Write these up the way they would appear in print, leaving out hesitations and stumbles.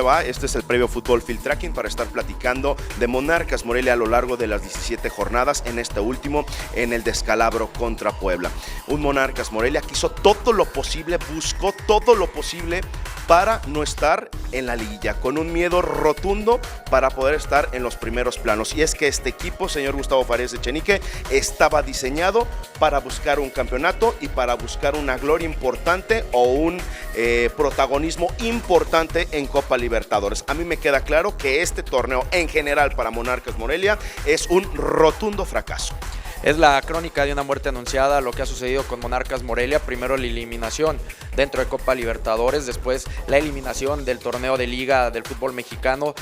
le va? Este es el previo Fútbol Field Tracking para estar platicando de Monarcas Morelia a lo largo de las 17 jornadas, en este último, en el descalabro contra Puebla. Un Monarcas Morelia que hizo todo lo posible, buscó todo lo posible para no estar en la liguilla, con un miedo rotundo para poder estar en los primeros planos. Y es que este equipo, señor Gustavo Farías Echenique, estaba diseñado para buscar un campeonato y para buscar una gloria importante o un protagonismo importante en Copa Libertadores. A mí me queda claro que este torneo en general para Monarcas Morelia es un rotundo fracaso. Es la crónica de una muerte anunciada, lo que ha sucedido con Monarcas Morelia. Primero la eliminación dentro de Copa Libertadores, después la eliminación del torneo de Liga del fútbol mexicano.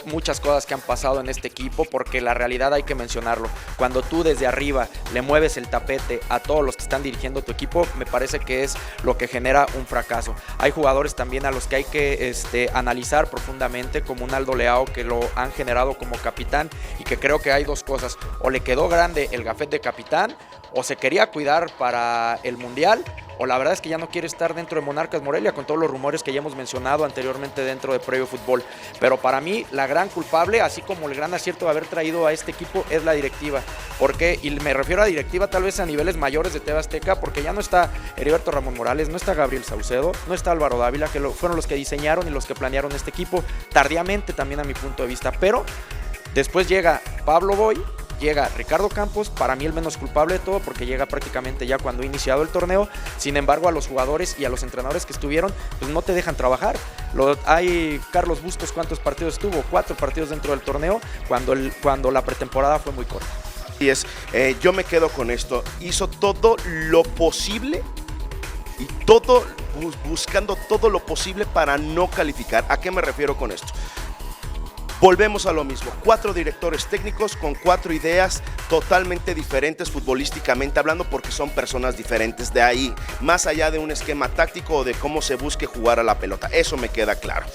Muchas cosas que han pasado en este equipo, porque la realidad hay que mencionarlo. Cuando tú desde arriba le mueves el tapete a todos los que están dirigiendo tu equipo, me parece que es lo que genera un fracaso. Hay jugadores también a los que hay que analizar profundamente, como un Aldo Leao, que lo han generado como capitán, y que creo que hay dos cosas: o le quedó grande el gafete de capitán, o se quería cuidar para el Mundial, o la verdad es que ya no quiere estar dentro de Monarcas Morelia, con todos los rumores que ya hemos mencionado anteriormente dentro de Previo Fútbol. Pero para mí la gran culpable, así como el gran acierto de haber traído a este equipo, es la directiva. ¿Por qué? Y me refiero a directiva tal vez a niveles mayores de TV Azteca, porque ya no está Heriberto Ramón Morales, no está Gabriel Saucedo, no está Álvaro Dávila, que fueron los que diseñaron y los que planearon este equipo, tardíamente también a mi punto de vista. Pero después llega Pablo Boy, llega Ricardo Campos, para mí el menos culpable de todo, porque llega prácticamente ya cuando ha iniciado el torneo. Sin embargo, a los jugadores y a los entrenadores que estuvieron, pues no te dejan trabajar. Hay Carlos Bustos, ¿cuántos partidos tuvo? 4 partidos dentro del torneo, cuando la pretemporada fue muy corta. Y yo me quedo con esto: hizo todo lo posible y buscando todo lo posible para no calificar. ¿A qué me refiero con esto? Volvemos a lo mismo: 4 directores técnicos con 4 ideas totalmente diferentes futbolísticamente hablando, porque son personas diferentes. De ahí, más allá de un esquema táctico o de cómo se busque jugar a la pelota, eso me queda claro.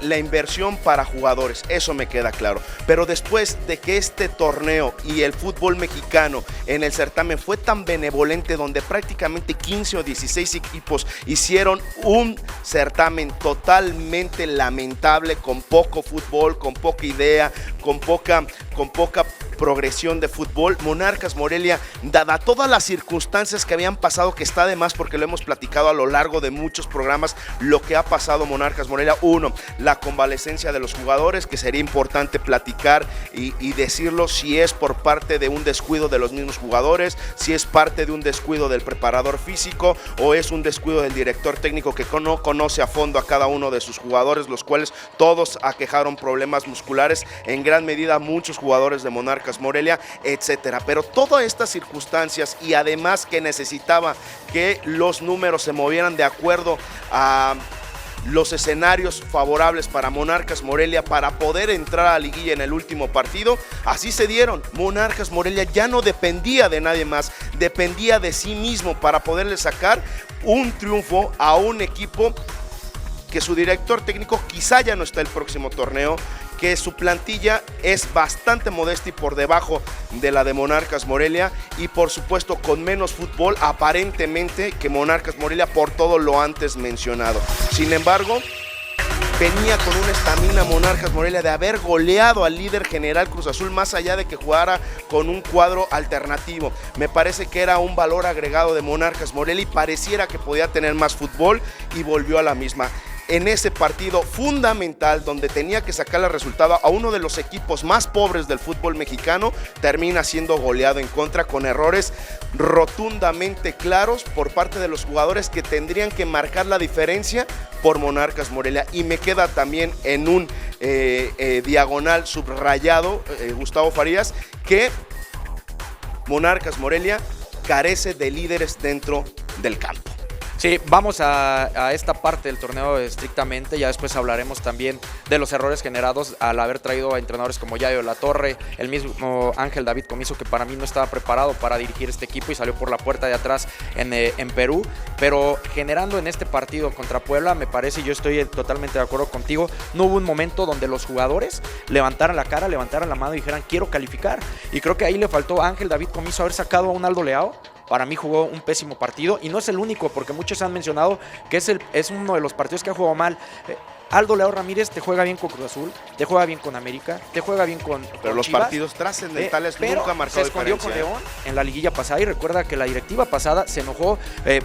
La inversión para jugadores, eso me queda claro. Pero después de que este torneo y el fútbol mexicano en el certamen fue tan benevolente, donde prácticamente 15 o 16 equipos hicieron un certamen totalmente lamentable, con poco fútbol, con poca idea, con poca progresión de fútbol, Monarcas Morelia, dada todas las circunstancias que habían pasado, que está de más porque lo hemos platicado a lo largo de muchos programas, lo que ha pasado Monarcas Morelia. Uno, la convalecencia de los jugadores, que sería importante platicar y decirlo, si es por parte de un descuido de los mismos jugadores, si es parte de un descuido del preparador físico, o es un descuido del director técnico que no conoce a fondo a cada uno de sus jugadores, los cuales todos aquejaron problemas musculares, en gran medida muchos jugadores de Monarcas Morelia, etcétera. Pero todas estas circunstancias, y además que necesitaba que los números se movieran de acuerdo a los escenarios favorables para Monarcas Morelia para poder entrar a la liguilla en el último partido, así se dieron. Monarcas Morelia ya no dependía de nadie más, dependía de sí mismo para poderle sacar un triunfo a un equipo que su director técnico quizá ya no está el próximo torneo, que su plantilla es bastante modesta y por debajo de la de Monarcas Morelia, y por supuesto con menos fútbol aparentemente que Monarcas Morelia, por todo lo antes mencionado. Sin embargo, venía con una estamina Monarcas Morelia de haber goleado al líder general Cruz Azul, más allá de que jugara con un cuadro alternativo. Me parece que era un valor agregado de Monarcas Morelia y pareciera que podía tener más fútbol, y volvió a la misma. En ese partido fundamental, donde tenía que sacar el resultado a uno de los equipos más pobres del fútbol mexicano, termina siendo goleado en contra, con errores rotundamente claros por parte de los jugadores que tendrían que marcar la diferencia por Monarcas Morelia. Y me queda también en un diagonal subrayado, Gustavo Farías, que Monarcas Morelia carece de líderes dentro del campo. Sí, vamos a esta parte del torneo estrictamente, ya después hablaremos también de los errores generados al haber traído a entrenadores como Yayo Latorre, el mismo Ángel David Comiso, que para mí no estaba preparado para dirigir este equipo y salió por la puerta de atrás en Perú, pero generando en este partido contra Puebla, me parece, y yo estoy totalmente de acuerdo contigo, no hubo un momento donde los jugadores levantaran la cara, levantaran la mano y dijeran quiero calificar, y creo que ahí le faltó a Ángel David Comiso haber sacado a un Aldo Leao. Para mí jugó un pésimo partido, y no es el único, porque muchos han mencionado que es uno de los partidos que ha jugado mal. Aldo Leao Ramírez te juega bien con Cruz Azul, te juega bien con América, te juega bien con Pero los Chivas, partidos trascendentales pero nunca ha marcado se escondió diferencia. con León en la liguilla pasada, y recuerda que la directiva pasada se enojó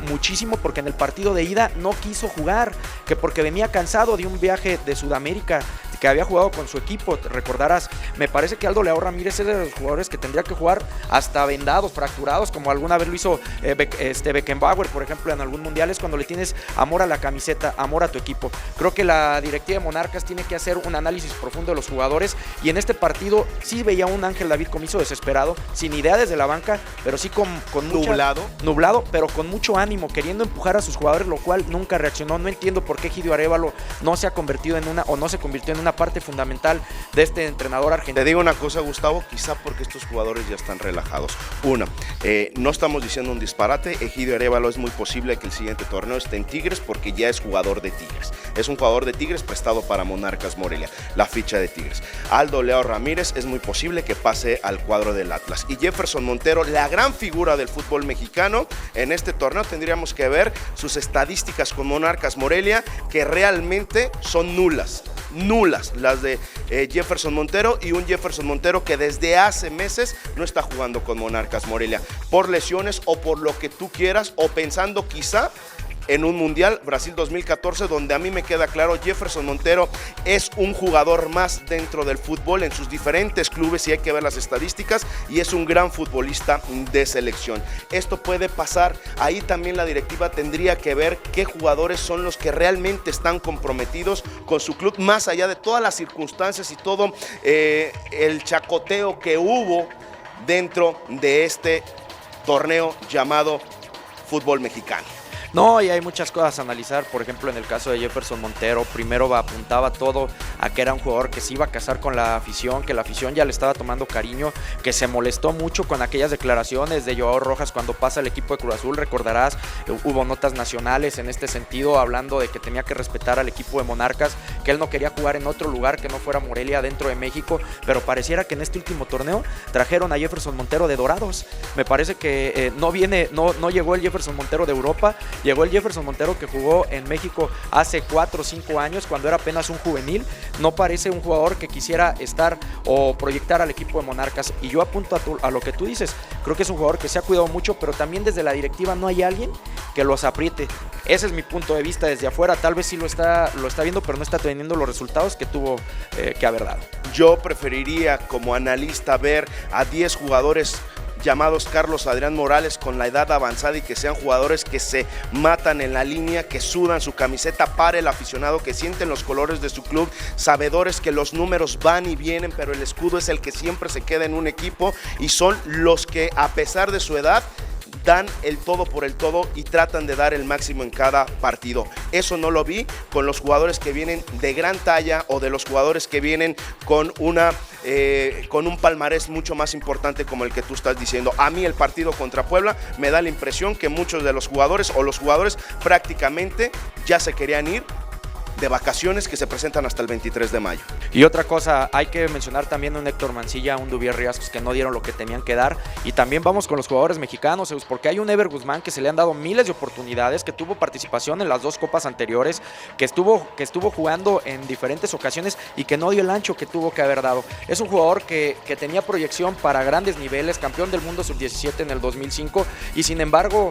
muchísimo porque en el partido de ida no quiso jugar, que porque venía cansado de un viaje de Sudamérica, que había jugado con su equipo. Te recordarás, me parece que Aldo Leao Ramírez es de los jugadores que tendría que jugar hasta vendados, fracturados, como alguna vez lo hizo Beckenbauer, por ejemplo, en algún mundial. Es cuando le tienes amor a la camiseta, amor a tu equipo. Creo que la directiva de Monarcas tiene que hacer un análisis profundo de los jugadores, y en este partido sí veía un Ángel David Comiso desesperado, sin idea desde la banca, pero sí con nublado, pero con mucho ánimo, queriendo empujar a sus jugadores, lo cual nunca reaccionó. No entiendo por qué Egidio Arévalo no se convirtió en una parte fundamental de este entrenador argentino. Te digo una cosa, Gustavo, quizá porque estos jugadores ya están relajados. No estamos diciendo un disparate. Egidio Arévalo es muy posible que el siguiente torneo esté en Tigres, porque ya es jugador de Tigres. Es un jugador de Tigres prestado para Monarcas Morelia, la ficha de Tigres. Aldo Leao Ramírez es muy posible que pase al cuadro del Atlas. Y Jefferson Montero, la gran figura del fútbol mexicano en este torneo, tendríamos que ver sus estadísticas con Monarcas Morelia, que realmente son nulas las de Jefferson Montero, y un Jefferson Montero que desde hace meses no está jugando con Monarcas Morelia por lesiones o por lo que tú quieras, o pensando quizá en un Mundial Brasil 2014, donde a mí me queda claro, Jefferson Montero es un jugador más dentro del fútbol en sus diferentes clubes, y hay que ver las estadísticas, y es un gran futbolista de selección. Esto puede pasar, ahí también la directiva tendría que ver qué jugadores son los que realmente están comprometidos con su club, más allá de todas las circunstancias y todo el chacoteo que hubo dentro de este torneo llamado fútbol mexicano. No, y hay muchas cosas a analizar. Por ejemplo, en el caso de Jefferson Montero, primero apuntaba todo a que era un jugador que se iba a casar con la afición, que la afición ya le estaba tomando cariño, que se molestó mucho con aquellas declaraciones de Joao Rojas cuando pasa el equipo de Cruz Azul. Recordarás, hubo notas nacionales en este sentido, hablando de que tenía que respetar al equipo de Monarcas, que él no quería jugar en otro lugar que no fuera Morelia, dentro de México, pero pareciera que en este último torneo trajeron a Jefferson Montero de Dorados. Me parece que no llegó el Jefferson Montero de Europa. Llegó el Jefferson Montero que jugó en México hace 4 o 5 años, cuando era apenas un juvenil. No parece un jugador que quisiera estar o proyectar al equipo de Monarcas. Y yo apunto a lo que tú dices. Creo que es un jugador que se ha cuidado mucho, pero también desde la directiva no hay alguien que los apriete. Ese es mi punto de vista desde afuera. Tal vez sí lo está viendo, pero no está teniendo los resultados que tuvo que haber dado. Yo preferiría, como analista, ver a 10 jugadores llamados Carlos Adrián Morales con la edad avanzada, y que sean jugadores que se matan en la línea, que sudan su camiseta para el aficionado, que sienten los colores de su club, sabedores que los números van y vienen, pero el escudo es el que siempre se queda en un equipo, y son los que, a pesar de su edad, dan el todo por el todo y tratan de dar el máximo en cada partido. Eso no lo vi con los jugadores que vienen de gran talla, o de los jugadores que vienen con un palmarés mucho más importante como el que tú estás diciendo. A mí el partido contra Puebla me da la impresión que muchos de los jugadores prácticamente ya se querían ir de vacaciones, que se presentan hasta el 23 de mayo. Y otra cosa, hay que mencionar también a un Héctor Mancilla, un Duvier Riascos, que no dieron lo que tenían que dar. Y también vamos con los jugadores mexicanos, porque hay un Ever Guzmán que se le han dado miles de oportunidades, que tuvo participación en las 2 copas anteriores, que estuvo jugando en diferentes ocasiones y que no dio el ancho que tuvo que haber dado. Es un jugador que tenía proyección para grandes niveles, campeón del mundo sub-17 en el 2005, y sin embargo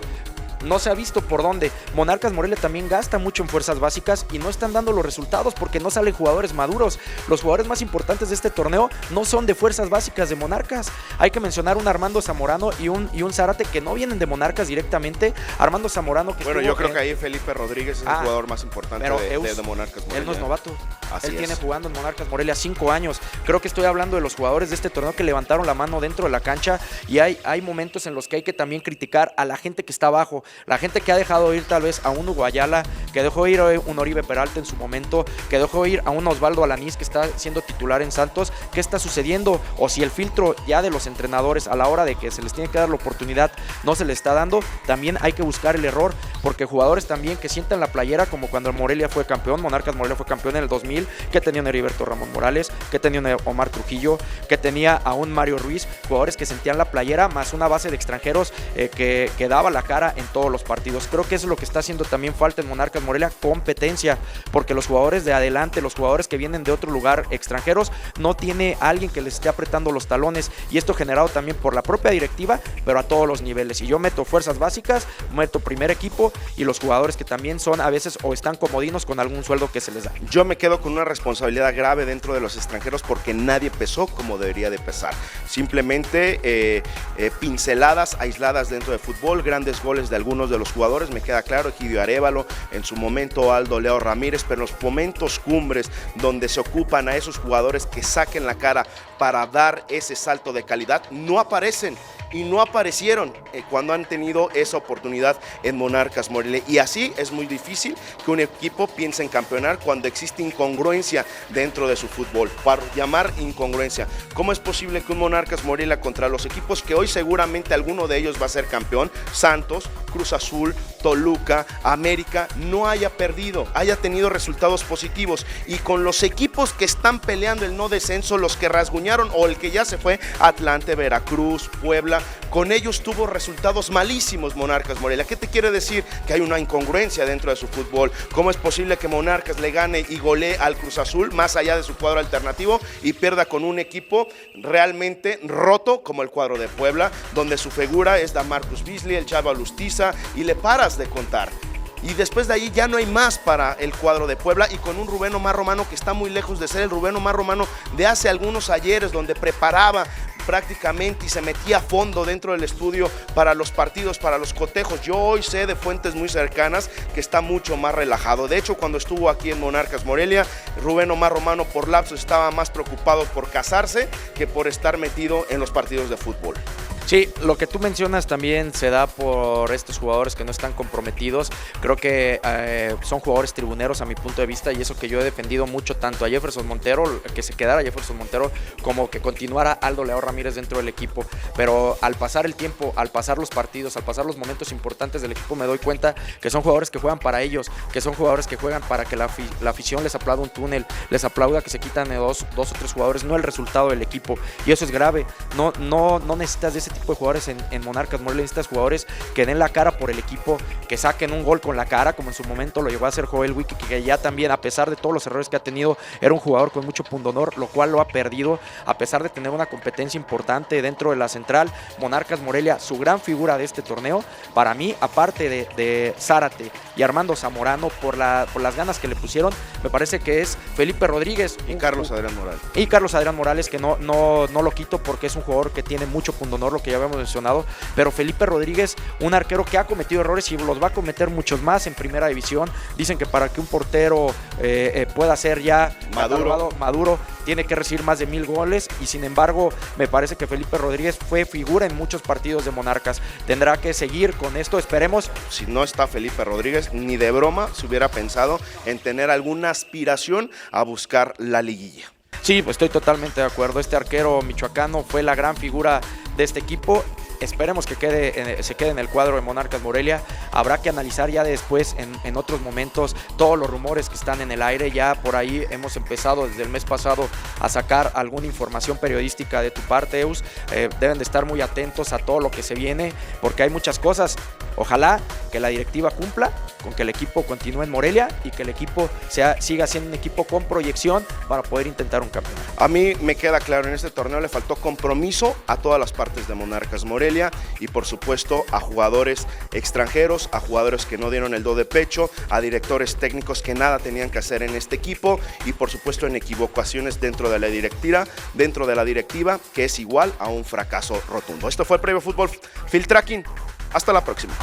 no se ha visto por dónde. Monarcas Morelia también gasta mucho en fuerzas básicas y no están dando los resultados porque no salen jugadores maduros. Los jugadores más importantes de este torneo no son de fuerzas básicas de Monarcas. Hay que mencionar un Armando Zamorano y un Zárate que no vienen de Monarcas directamente. Armando Zamorano que yo creo que ahí Felipe Rodríguez es el jugador más importante de Monarcas Morelia. Él no es novato. Él tiene jugando en Monarcas Morelia 5 años. Creo que estoy hablando de los jugadores de este torneo que levantaron la mano dentro de la cancha, y hay momentos en los que hay que también criticar a la gente que está abajo. La gente que ha dejado ir tal vez a un Hugo Ayala, que dejó ir a un Oribe Peralta en su momento, que dejó ir a un Osvaldo Alanís que está siendo titular en Santos. ¿Qué está sucediendo? O si el filtro ya de los entrenadores a la hora de que se les tiene que dar la oportunidad no se les está dando, también hay que buscar el error, porque jugadores también que sientan la playera, como cuando Morelia fue campeón, Monarcas Morelia fue campeón en el 2000, que tenía un Heriberto Ramón Morales, que tenía un Omar Trujillo, que tenía a un Mario Ruiz, jugadores que sentían la playera, más una base de extranjeros que daba la cara en todos los partidos. Creo que eso es lo que está haciendo también falta en Monarcas Morelia, competencia, porque los jugadores de adelante, los jugadores que vienen de otro lugar, extranjeros, no tiene alguien que les esté apretando los talones, y esto generado también por la propia directiva, pero a todos los niveles. Y yo meto fuerzas básicas, meto primer equipo y los jugadores que también son a veces o están comodinos con algún sueldo que se les da. Yo me quedo con una responsabilidad grave dentro de los extranjeros porque nadie pesó como debería de pesar. Simplemente pinceladas aisladas dentro de fútbol, grandes goles de algunos de los jugadores, me queda claro, Egidio Arévalo, en su momento Aldo Leo Ramírez, pero en los momentos cumbres donde se ocupan a esos jugadores que saquen la cara para dar ese salto de calidad, no aparecen. Y no aparecieron cuando han tenido esa oportunidad en Monarcas Morelia. Y así es muy difícil que un equipo piense en campeonar cuando existe incongruencia dentro de su fútbol. Para llamar incongruencia, ¿cómo es posible que un Monarcas Morelia contra los equipos que hoy seguramente alguno de ellos va a ser campeón, Santos, Cruz Azul, Toluca, América, no haya perdido, haya tenido resultados positivos? Y con los equipos que están peleando el no descenso, los que rasguñaron o el que ya se fue, Atlante, Veracruz, Puebla, con ellos tuvo resultados malísimos Monarcas Morelia. ¿Qué te quiere decir? Que hay una incongruencia dentro de su fútbol. ¿Cómo es posible que Monarcas le gane y golee al Cruz Azul más allá de su cuadro alternativo y pierda con un equipo realmente roto como el cuadro de Puebla, donde su figura es Damarcus Beasley, el Chava Lustiza, y le paras de contar? Y después de ahí ya no hay más para el cuadro de Puebla, y con un Rubén Omar Romano que está muy lejos de ser el Rubén Omar Romano de hace algunos ayeres, donde preparaba prácticamente y se metía a fondo dentro del estudio para los partidos, para los cotejos. Yo hoy sé de fuentes muy cercanas que está mucho más relajado. De hecho, cuando estuvo aquí en Monarcas Morelia, Rubén Omar Romano por lapsos estaba más preocupado por casarse que por estar metido en los partidos de fútbol. Sí, lo que tú mencionas también se da por estos jugadores que no están comprometidos. Creo que son jugadores tribuneros a mi punto de vista, y eso que yo he defendido mucho, tanto a Jefferson Montero, que se quedara Jefferson Montero, como que continuara Aldo Leo Ramírez dentro del equipo. Pero al pasar el tiempo, al pasar los partidos, al pasar los momentos importantes del equipo, me doy cuenta que son jugadores que juegan para ellos, que son jugadores que juegan para que la afición les aplauda un túnel, les aplauda que se quitan de dos o tres jugadores, no el resultado del equipo. Y eso es grave. No necesitas de ese tipo de jugadores en Monarcas Morelia. Necesitas jugadores que den la cara por el equipo, que saquen un gol con la cara, como en su momento lo llegó a hacer Joel Wiki, que ya también, a pesar de todos los errores que ha tenido, era un jugador con mucho pundonor, lo cual lo ha perdido a pesar de tener una competencia importante dentro de la central. Monarcas Morelia, su gran figura de este torneo, para mí, aparte de Zárate y Armando Zamorano, por las ganas que le pusieron, me parece que es Felipe Rodríguez y Carlos Adrián Morales. Y Carlos Adrián Morales, que no lo quito porque es un jugador que tiene mucho pundonor, lo que ya habíamos mencionado, pero Felipe Rodríguez, un arquero que ha cometido errores y los va a cometer muchos más en primera división. Dicen que para que un portero pueda ser ya maduro, tiene que recibir más de 1000 goles, y sin embargo me parece que Felipe Rodríguez fue figura en muchos partidos de Monarcas. Tendrá que seguir con esto, esperemos. Si no está Felipe Rodríguez, ni de broma se hubiera pensado en tener alguna aspiración a buscar la liguilla. Sí, pues estoy totalmente de acuerdo. Este arquero michoacano fue la gran figura de este equipo. Esperemos que se quede en el cuadro de Monarcas Morelia. Habrá que analizar ya después, en otros momentos, todos los rumores que están en el aire. Ya por ahí hemos empezado desde el mes pasado a sacar alguna información periodística de tu parte, Eus. Deben de estar muy atentos a todo lo que se viene, porque hay muchas cosas. Ojalá que la directiva cumpla con que el equipo continúe en Morelia y que el equipo siga siendo un equipo con proyección para poder intentar un campeonato. A mí me queda claro, en este torneo le faltó compromiso a todas las partes de Monarcas Morelia, y por supuesto a jugadores extranjeros, a jugadores que no dieron el do de pecho, a directores técnicos que nada tenían que hacer en este equipo, y por supuesto en equivocaciones dentro de la directiva, que es igual a un fracaso rotundo. Esto fue el Previo Fútbol Field Tracking. Hasta la próxima.